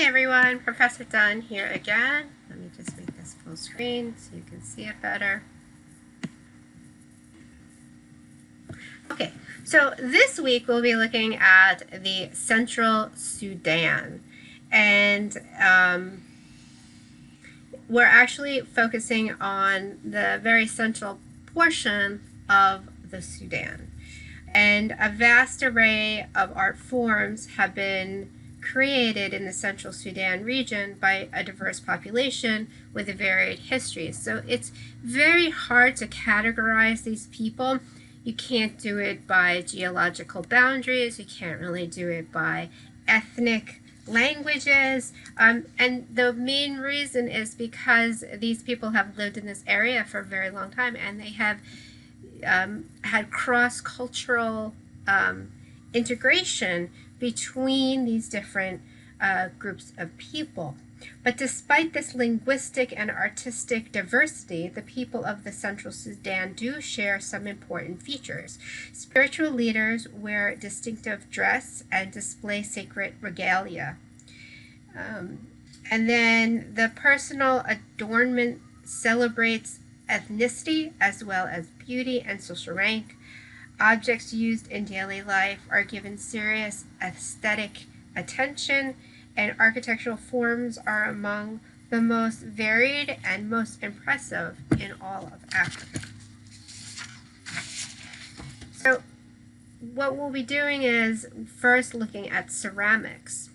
everyone, Professor Dunn here again. Let me just make this full screen so you can see it better. Okay, so this week we'll be looking at the Central Sudan, and we're actually focusing on the very central portion of the Sudan. And a vast array of art forms have been created in the Central Sudan region by a diverse population with a varied history. So it's very hard to categorize these people. You can't do it by geological boundaries. You can't really do it by ethnic languages. And the main reason is because these people have lived in this area for a very long time, and they have had cross-cultural integration between these different groups of people. But despite this linguistic and artistic diversity, the people of the Central Sudan do share some important features. Spiritual leaders wear distinctive dress and display sacred regalia. And then the personal adornment celebrates ethnicity as well as beauty and social rank. Objects used in daily life are given serious aesthetic attention, and architectural forms are among the most varied and most impressive in all of Africa. So what we'll be doing is first looking at ceramics.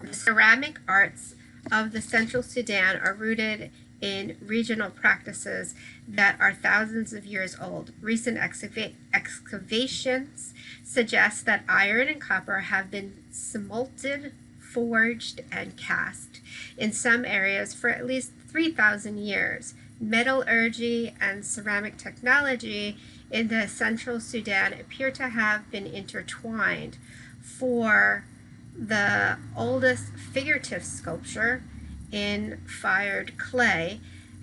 The ceramic arts of the Central Sudan are rooted in regional practices that are thousands of years old. Recent excavations suggest that iron and copper have been smelted, forged, and cast in some areas for at least 3,000 years. Metallurgy and ceramic technology in the Central Sudan appear to have been intertwined. For the oldest figurative sculpture in fired clay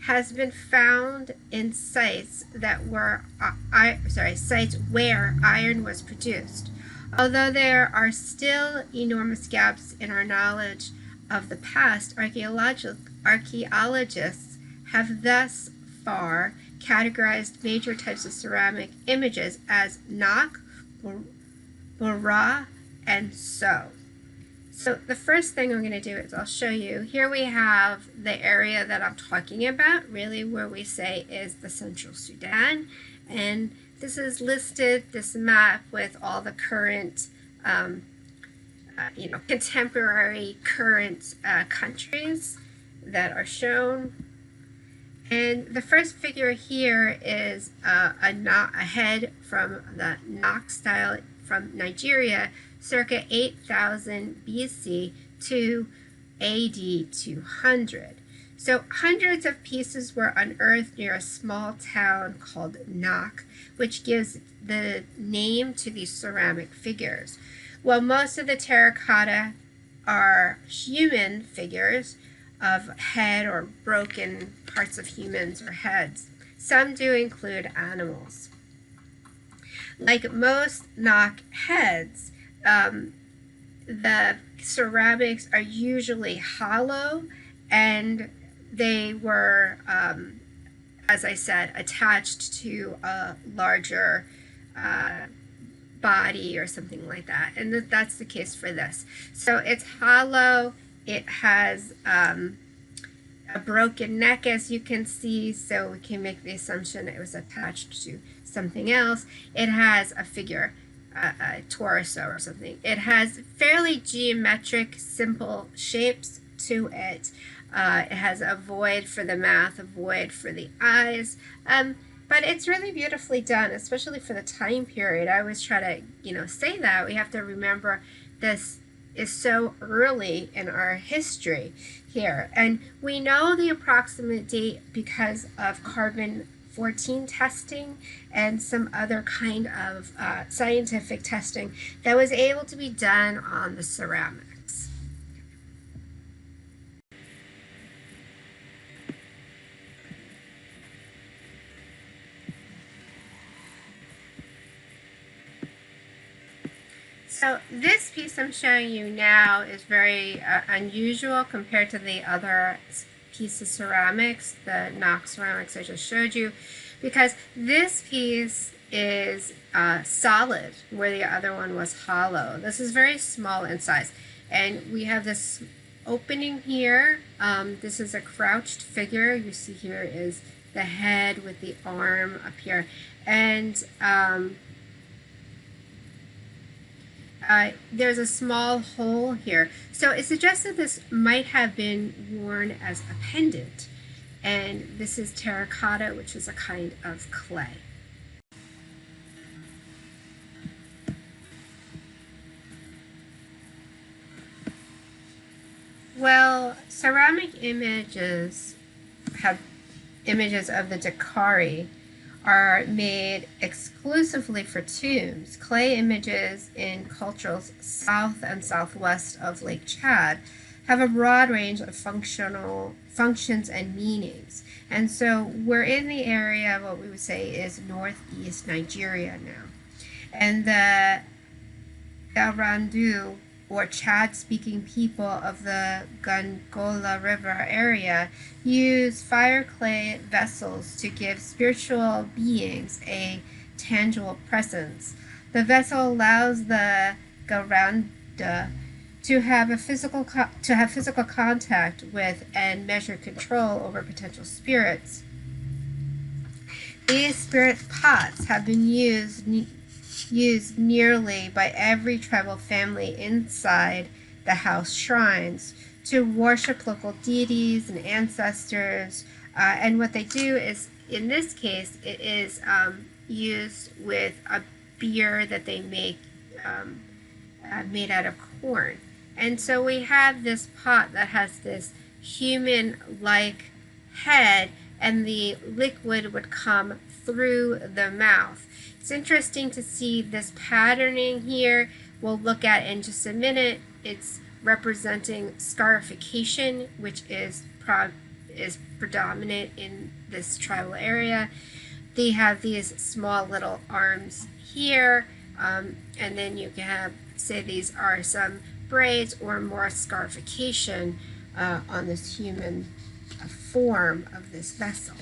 has been found in sites that were sites where iron was produced. Although there are still enormous gaps in our knowledge of the past, archaeologists have thus far categorized major types of ceramic images as Nak, Bura, and So. So the first thing I'm going to do is I'll show you. Here we have the area that I'm talking about, really where we say is the Central Sudan. And this is listed, this map, with all the current, contemporary current countries that are shown. And the first figure here is a head from the Nak style from Nigeria, circa 8000 BC to AD 200. So hundreds of pieces were unearthed near a small town called Nak, which gives the name to these ceramic figures. While most of the terracotta are human figures of head or broken parts of humans or heads, some do include animals. Like most Nak heads, the ceramics are usually hollow, and they were, as I said, attached to a larger body or something like that. And that's the case for this. So it's hollow. It has a broken neck, as you can see, so we can make the assumption it was attached to something else. It has a figure, a torso or something. It has fairly geometric, simple shapes to it. It has a void for the mouth, a void for the eyes, but it's really beautifully done, especially for the time period. I always try to, say that. We have to remember this is so early in our history here. And we know the approximate date because of carbon-14 testing and some other kind of scientific testing that was able to be done on the ceramics. So this piece I'm showing you now is very unusual compared to the other piece of ceramics, the Knox ceramics I just showed you, because this piece is solid where the other one was hollow. This is very small in size, and we have this opening here. This is a crouched figure. You see here is the head with the arm up here, and there's a small hole here. So it suggests that this might have been worn as a pendant. And this is terracotta, which is a kind of clay. Well, ceramic images have images of the Dakari are made exclusively for tombs. Clay images in cultures south and southwest of Lake Chad have a broad range of functions and meanings. And so we're in the area of what we would say is northeast Nigeria now. And the Garandu, or Chad-speaking people of the Gongola River area, use fire clay vessels to give spiritual beings a tangible presence. The vessel allows the Garanda to have physical contact with and measure control over potential spirits. These spirit pots have been used nearly by every tribal family inside the house shrines to worship local deities and ancestors. And what they do is, in this case, it is used with a beer that they make made out of corn. And so we have this pot that has this human-like head, and the liquid would come through the mouth. It's interesting to see this patterning here. We'll look at in just a minute. It's representing scarification, which is predominant in this tribal area. They have these small little arms here, and then you can have, say these are some braids or more scarification on this human form of this vessel.